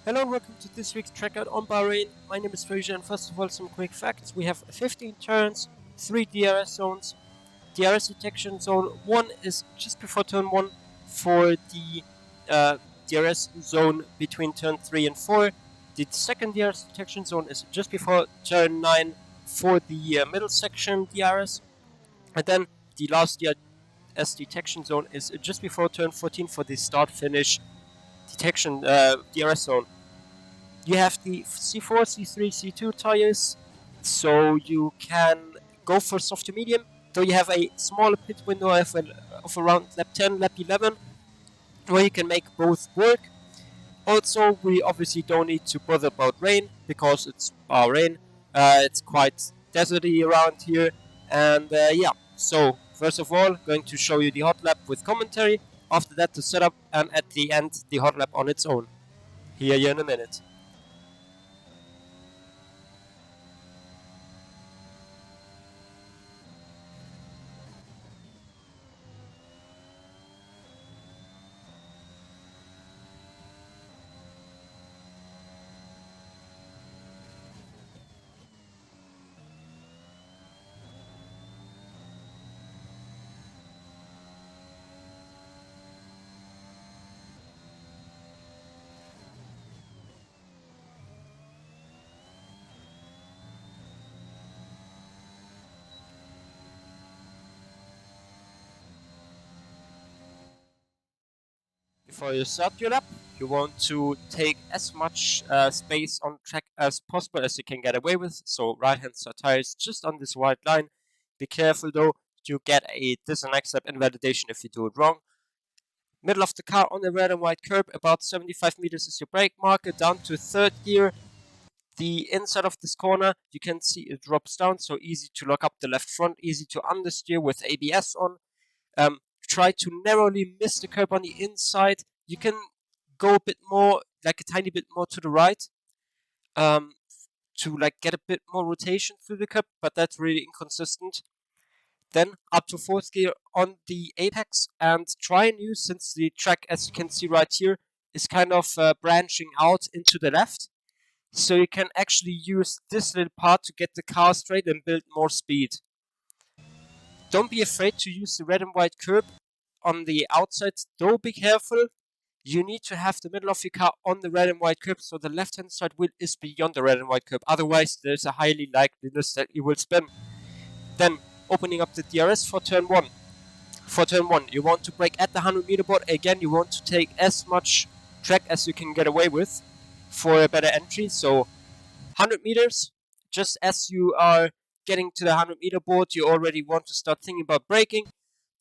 Hello and welcome to this week's trackout on Bahrain. My name is Fraser, and first of all some quick facts. We have 15 turns, 3 DRS zones. DRS detection zone 1 is just before turn 1 for the DRS zone between turn 3 and 4. The second DRS detection zone is just before turn 9 for the middle section DRS. And then the last DRS detection zone is just before turn 14 for the start-finish detection DRS zone. You have the C4, C3, C2 tires, so you can go for soft to medium, though you have a smaller pit window of around lap 10, lap 11, where you can make both work. Also, we obviously don't need to bother about rain, because it's Bahrain. It's quite deserty around here, and yeah. So, first of all, going to show you the hot lap with commentary, after that the setup, and at the end the hot lap on its own. Hear you in a minute. Before you start your lap, you want to take as much space on track as possible as you can get away with. So right hand side tires just on this white line. Be careful though, you get a next step invalidation if you do it wrong. Middle of the car on the red and white curb, about 75 meters is your brake marker, down to third gear. The inside of this corner, you can see it drops down, so easy to lock up the left front, easy to understeer with ABS on. Try to narrowly miss the curb on the inside. You can go a bit more, like a tiny bit more to the right, um, to like get a bit more rotation through the curb, but that's really inconsistent. Then up to fourth gear on the apex, and try and use, since the track, as you can see right here, is kind of branching out into the left. So you can actually use this little part to get the car straight and build more speed. Don't be afraid to use the red and white curb on the outside, though be careful. You need to have the middle of your car on the red and white curb, so the left hand side wheel is beyond the red and white curb. Otherwise, there's a highly likeliness that you will spin. Then, opening up the DRS for turn 1. For turn 1, you want to brake at the 100-meter board. Again, you want to take as much track as you can get away with for a better entry. So, 100 meters, just as you are getting to the 100-meter board, you already want to start thinking about braking.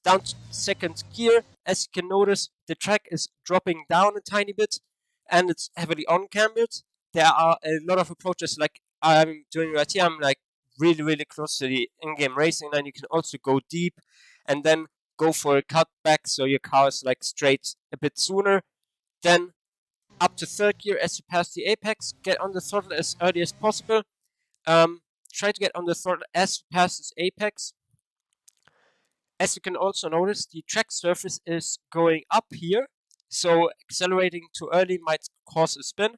Down to second gear, as you can notice, the track is dropping down a tiny bit, and it's heavily on-cambered. There are a lot of approaches, like I'm doing right here. I'm like really close to the in-game racing line. You can also go deep, and then go for a cutback, so your car is like straight a bit sooner. Then up to third gear, as you pass the apex, get on the throttle as early as possible. Try to get on the throttle as you pass this apex. As you can also notice, the track surface is going up here, so accelerating too early might cause a spin,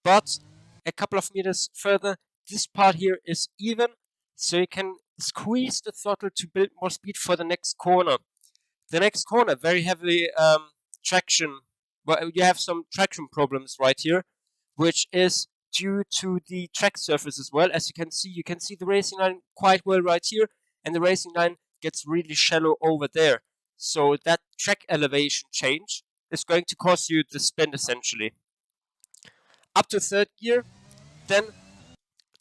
but a couple of meters further, this part here is even, so you can squeeze the throttle to build more speed for the next corner. The next corner, very heavily traction, well, you have some traction problems right here, which is due to the track surface as well. As you can see the racing line quite well right here, and the racing line gets really shallow over there. So that track elevation change is going to cause you the spin essentially. Up to third gear, then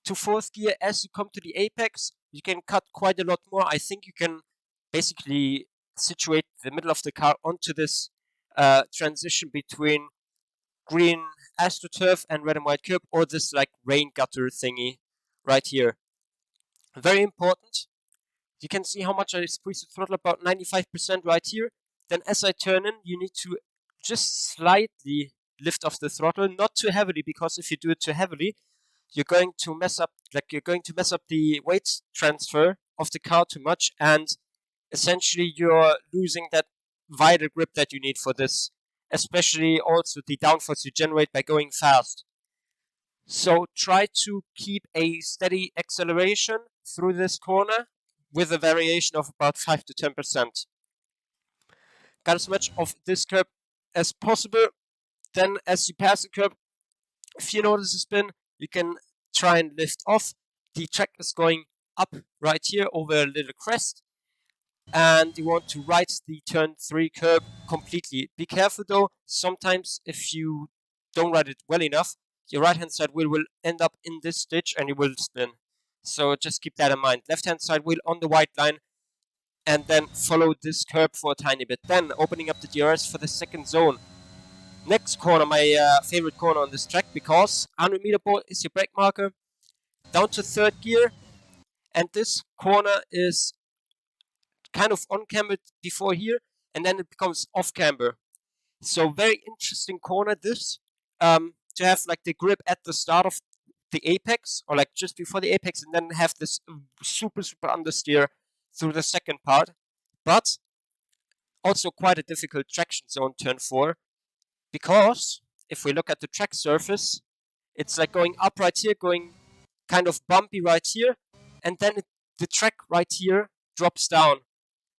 to fourth gear, as you come to the apex, you can cut quite a lot more. I think you can basically situate the middle of the car onto this transition between green astroturf and red and white curb, or this like rain gutter thingy right here. Very important. You can see how much I squeeze the throttle, about 95% right here. Then as I turn in, you need to just slightly lift off the throttle, not too heavily, because if you do it too heavily, you're going to mess up the weight transfer of the car too much, and essentially you're losing that vital grip that you need for this especially also the downforce you generate by going fast. So try to keep a steady acceleration through this corner with a variation of about 5 to 10%. Got as much of this curb as possible. Then as you pass the curb, if you notice a spin, you can try and lift off. The track is going up right here over a little crest, and you want to right the turn 3 curb completely. Be careful though, sometimes if you don't ride it well enough, your right hand side wheel will end up in this ditch and you will spin. So just keep that in mind. Left hand side wheel on the white line, and then follow this curb for a tiny bit. Then opening up the DRS for the second zone. Next corner, my favorite corner on this track, because 100-meter ball is your brake marker. Down to third gear, and this corner is kind of on camber before here, and then it becomes off camber. So very interesting corner this, to have like the grip at the start of the apex, or like just before the apex, and then have this super understeer through the second part. But also quite a difficult traction zone turn 4, because if we look at the track surface, it's like going up right here, going kind of bumpy right here, and then the track right here drops down.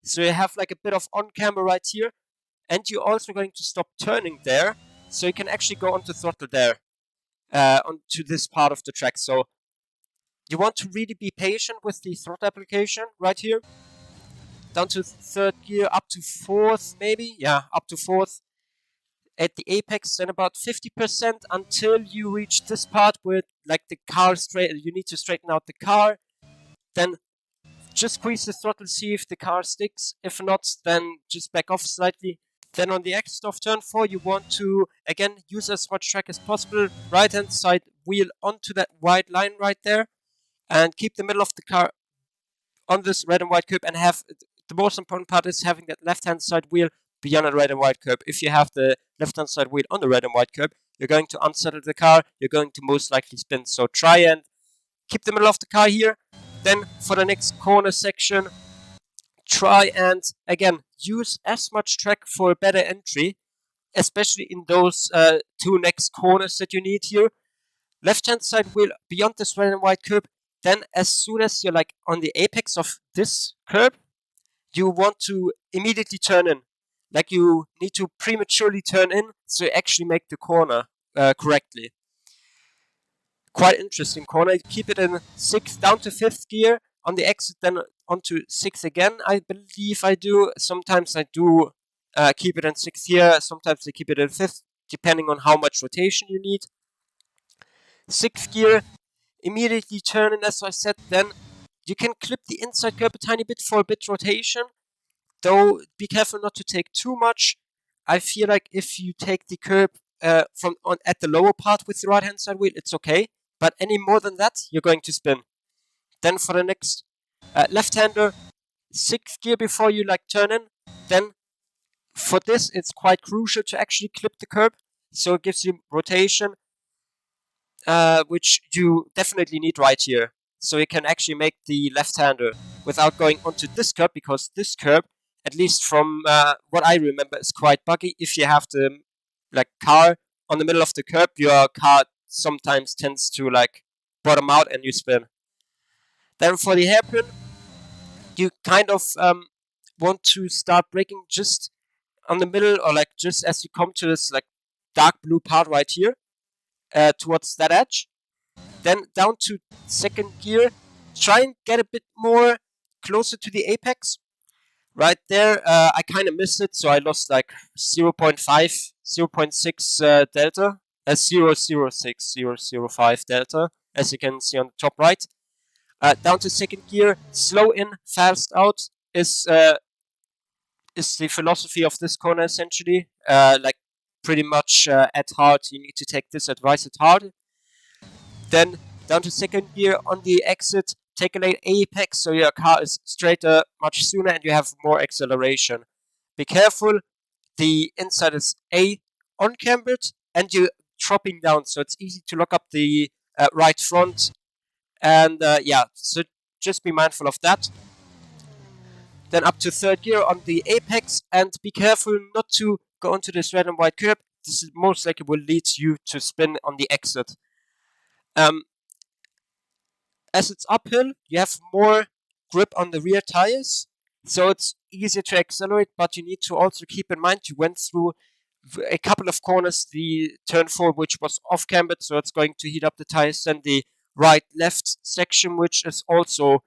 So you have like a bit of on camber right here, and you're also going to stop turning there, so you can actually go onto throttle there, onto this part of the track. So you want to really be patient with the throttle application right here. Down to third gear, up to fourth maybe, yeah, up to fourth. At the apex, then about 50% until you reach this part where like the car you need to straighten out the car. Then just squeeze the throttle, see if the car sticks. If not, then just back off slightly. Then on the exit of turn 4, you want to again use as much track as possible. Right hand side wheel onto that white line right there, and keep the middle of the car on this red and white curb, and have the most important part is having that left hand side wheel beyond the red and white curb. If you have the left hand side wheel on the red and white curb, you're going to unsettle the car, you're going to most likely spin. So try and keep the middle of the car here. Then for the next corner section, try and again use as much track for a better entry, especially in those two next corners that you need here. Left hand side wheel beyond this red and white curb. Then as soon as you're like on the apex of this curb, you want to immediately turn in. Like you need to prematurely turn in so you actually make the corner correctly. Quite interesting corner. Keep it in 6th down to 5th gear. On the exit, then onto 6th again, I believe I do. Sometimes I do keep it in 6th gear. Sometimes I keep it in 5th, depending on how much rotation you need. 6th gear, immediately turn in, as I said. Then you can clip the inside curb a tiny bit for a bit rotation. Though be careful not to take too much. I feel like if you take the curb from on at the lower part with the right hand side wheel, it's okay. But any more than that, you're going to spin. Then for the next left-hander, 6th gear before you like turn in. Then for this, it's quite crucial to actually clip the curb, so it gives you rotation, which you definitely need right here. So you can actually make the left-hander without going onto this curb, because this curb, at least from what I remember, is quite buggy. If you have the like car on the middle of the curb, your car sometimes tends to like bottom out and you spin. Then for the hairpin, you kind of want to start braking just on the middle, or like just as you come to this like dark blue part right here, towards that edge. Then down to 2nd gear, try and get a bit more closer to the apex. Right there, I kind of missed it, so I lost like 0.5, 0.6 delta, 0.006, 0.005 delta, as you can see on the top right. Down to 2nd gear, slow in, fast out is the philosophy of this corner essentially. Like pretty much at hard, you need to take this advice at hard. Then down to 2nd gear on the exit, take a late apex so your car is straighter much sooner and you have more acceleration. Be careful, the inside is on cambered and you're dropping down, so it's easy to lock up the right front. And yeah, so just be mindful of that. Then up to 3rd gear on the apex, and be careful not to go onto this red and white curb, this is most likely will lead you to spin on the exit. As it's uphill, you have more grip on the rear tires, so it's easier to accelerate, but you need to also keep in mind you went through a couple of corners, the turn 4, which was off-cambered, so it's going to heat up the tires, then the right-left section, which is also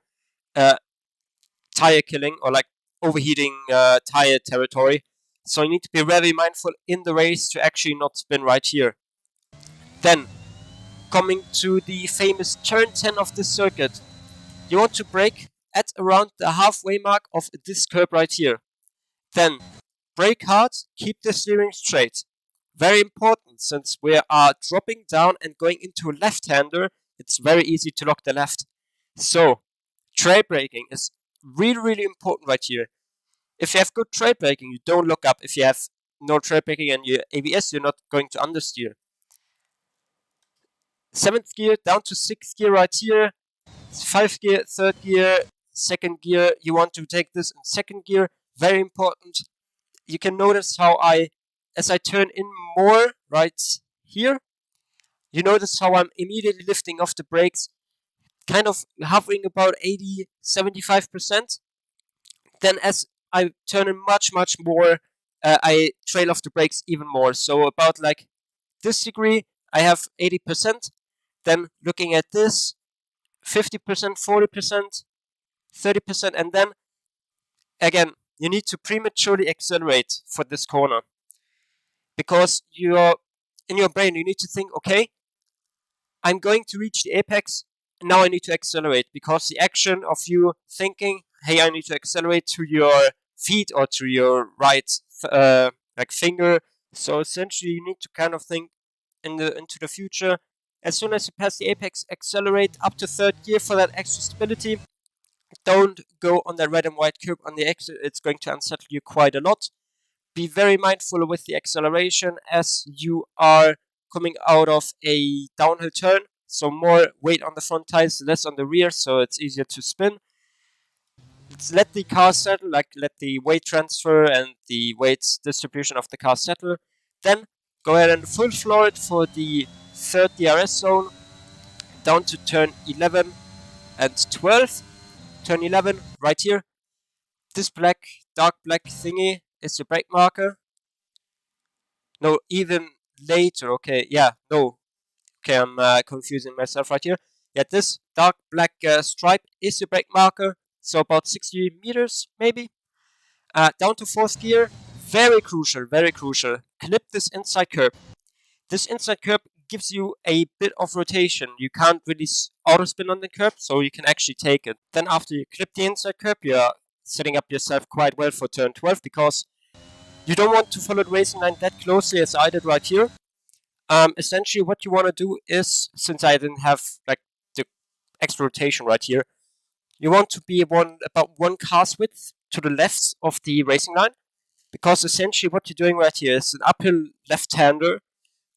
tire killing or like overheating tire territory. So you need to be very mindful in the race to actually not spin right here. Then, coming to the famous turn 10 of this circuit, you want to brake at around the halfway mark of this curb right here. Then, brake hard, keep the steering straight. Very important, since we are dropping down and going into a left-hander, it's very easy to lock the left. So, trail braking is really important right here. If you have good trail braking, you don't look up. If you have no trail braking and your ABS, you're not going to understeer. 7th gear down to 6th gear right here. 5th gear, 3rd gear, 2nd gear. You want to take this in 2nd gear. Very important. You can notice how as I turn in more right here, you notice how I'm immediately lifting off the brakes, kind of hovering about 80-75%. Then as I turn in much more, I trail off the brakes even more. So about like this degree, I have 80%. Then looking at this, 50%, 40%, 30%, and then again, you need to prematurely accelerate for this corner. Because in your brain, you need to think, okay, I'm going to reach the apex, now I need to accelerate, because the action of you thinking, hey, I need to accelerate to your feet or to your right like finger. So essentially, you need to kind of think into the future. As soon as you pass the apex, accelerate up to 3rd gear for that extra stability. Don't go on that red and white curb on the exit, it's going to unsettle you quite a lot. Be very mindful with the acceleration as you are coming out of a downhill turn. So more weight on the front tires, less on the rear, so it's easier to spin. Let's let the car settle, like let the weight transfer and the weight distribution of the car settle. Then go ahead and full floor it for the 3rd DRS zone, down to turn 11 and 12. Turn 11, right here. This dark black thingy is your brake marker. No, even later, okay, yeah, no. Okay, I'm confusing myself right here. Yeah, this dark black stripe is your brake marker, so about 60 meters, maybe. Down to 4th gear, very crucial, very crucial. Clip this inside curb. This inside curb gives you a bit of rotation. You can't really auto spin on the curb, so you can actually take it. Then after you clip the inside curb, you're setting up yourself quite well for turn 12, because you don't want to follow the racing line that closely as I did right here. Essentially, what you want to do is, since I didn't have like the extra rotation right here, you want to be about 1 car's width to the left of the racing line, because essentially what you're doing right here is an uphill left-hander,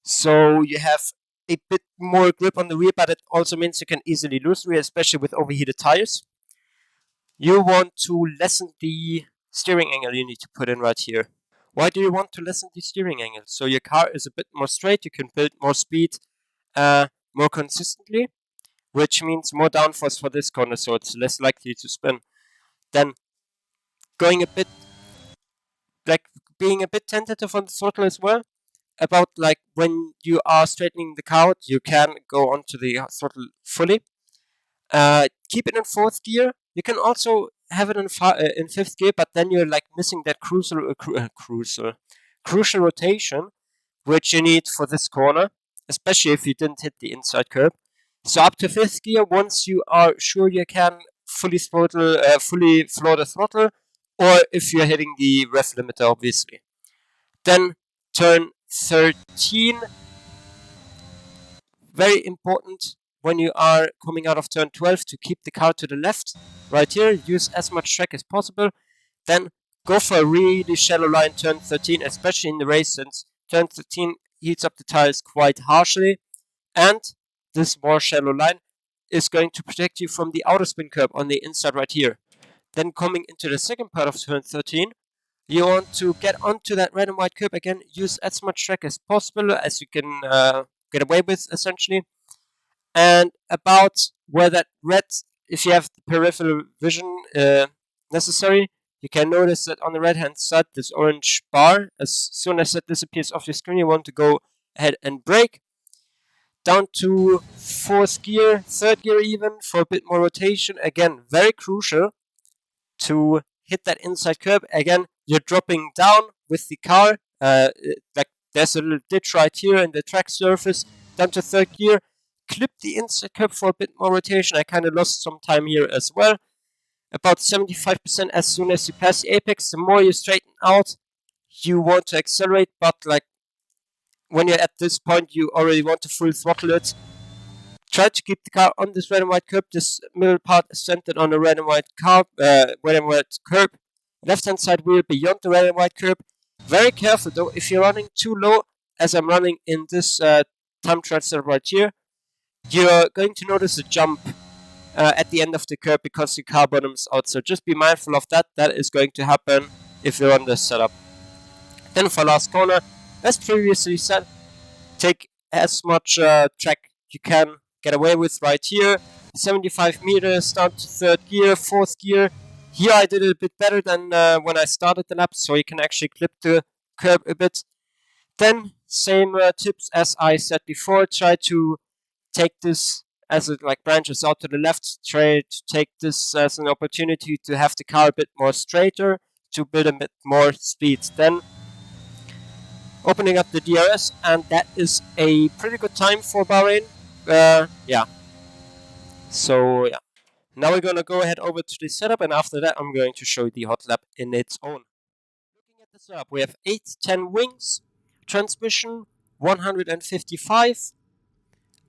so you have a bit more grip on the rear, but it also means you can easily lose rear, especially with overheated tires. You want to lessen the steering angle you need to put in right here. Why do you want to lessen the steering angle? So your car is a bit more straight, you can build more speed more consistently, which means more downforce for this corner, so it's less likely to spin. Then going a bit, like being a bit tentative on the throttle as well. About like when you are straightening the car out, you can go onto the throttle fully. Keep it in 4th gear. You can also have it in 5th gear, but then you're like missing that crucial rotation, which you need for this corner, especially if you didn't hit the inside curb. So up to 5th gear, once you are sure you can fully floor the throttle, or if you're hitting the ref limiter, obviously. Then turn 13. Very important when you are coming out of turn 12 to keep the car to the left. Right here, use as much track as possible. Then go for a really shallow line turn 13, especially in the race, since turn 13 heats up the tires quite harshly. And this more shallow line is going to protect you from the outer spin curb on the inside right here. Then coming into the second part of turn 13, You want to get onto that red and white curb again, use as much track as possible as you can get away with, essentially. And about where that red, if you have the peripheral vision necessary, you can notice that on the right hand side, this orange bar, as soon as it disappears off your screen, you want to go ahead and brake. Down to fourth gear, third gear even, for a bit more rotation. Again, very crucial to hit that inside curb. Again, you're dropping down with the car. Like there's a little ditch right here in the track surface. Down to third gear. Clip the inside curb for a bit more rotation. I kind of lost some time here as well. About 75% as soon as you pass the apex. The more you straighten out, you want to accelerate, but like when you're at this point, you already want to full throttle it. Try to keep the car on this red and white curb. This middle part is centered on the red and white curb. Left hand side wheel beyond the red and white curb. Very careful though, if you're running too low, as I'm running in this time trial setup right here, you're going to notice a jump at the end of the curb because the car bottoms out. So just be mindful of that. That is going to happen if you're on this setup. Then for last corner, as previously said, take as much track you can get away with right here. 75 meters down to third gear, fourth gear. Here I did it a bit better than when I started the lap, so you can actually clip the curb a bit. Then same tips as I said before. Try to take this as it like branches out to the left. Try to take this as an opportunity to have the car a bit more straighter, to build a bit more speed. Then opening up the DRS, and that is a pretty good time for Bahrain. Yeah. So yeah. Now we're gonna go ahead over to the setup, and after that I'm going to show you the hot lap in its own. Looking at the setup, we have 810 wings, transmission 155,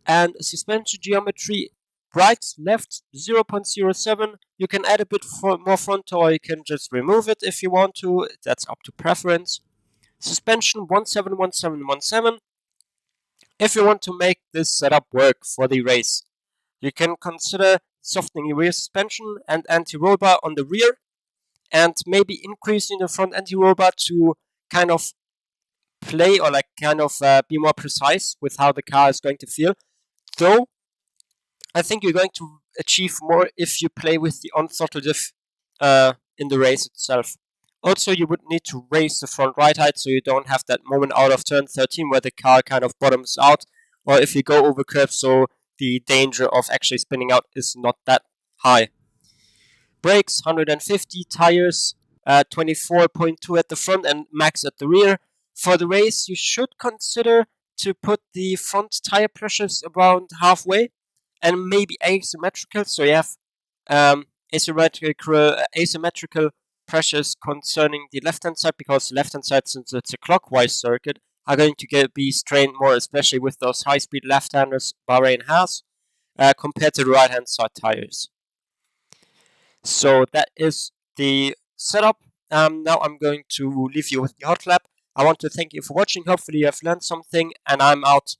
and suspension geometry right, left 0.07. You can add a bit more front, or you can just remove it if you want to. That's up to preference. Suspension 171717. If you want to make this setup work for the race, you can consider softening the rear suspension and anti-roll bar on the rear, and maybe increasing the front anti-roll bar to kind of play or like kind of be more precise with how the car is going to feel. Though I think you're going to achieve more if you play with the on-throttle diff in the race itself. Also, you would need to raise the front right height so you don't have that moment out of turn 13 where the car kind of bottoms out, or if you go over curves, so the danger of actually spinning out is not that high. Brakes 150, tires 24.2 at the front and max at the rear. For the race, you should consider to put the front tire pressures around halfway and maybe asymmetrical, so you have asymmetrical pressures concerning the left-hand side, because the left-hand side, since it's a clockwise circuit, are going to be strained more, especially with those high-speed left-handers Bahrain has, compared to the right-hand side tires. So that is the setup. Now I'm going to leave you with the hot lap. I want to thank you for watching. Hopefully you have learned something, and I'm out.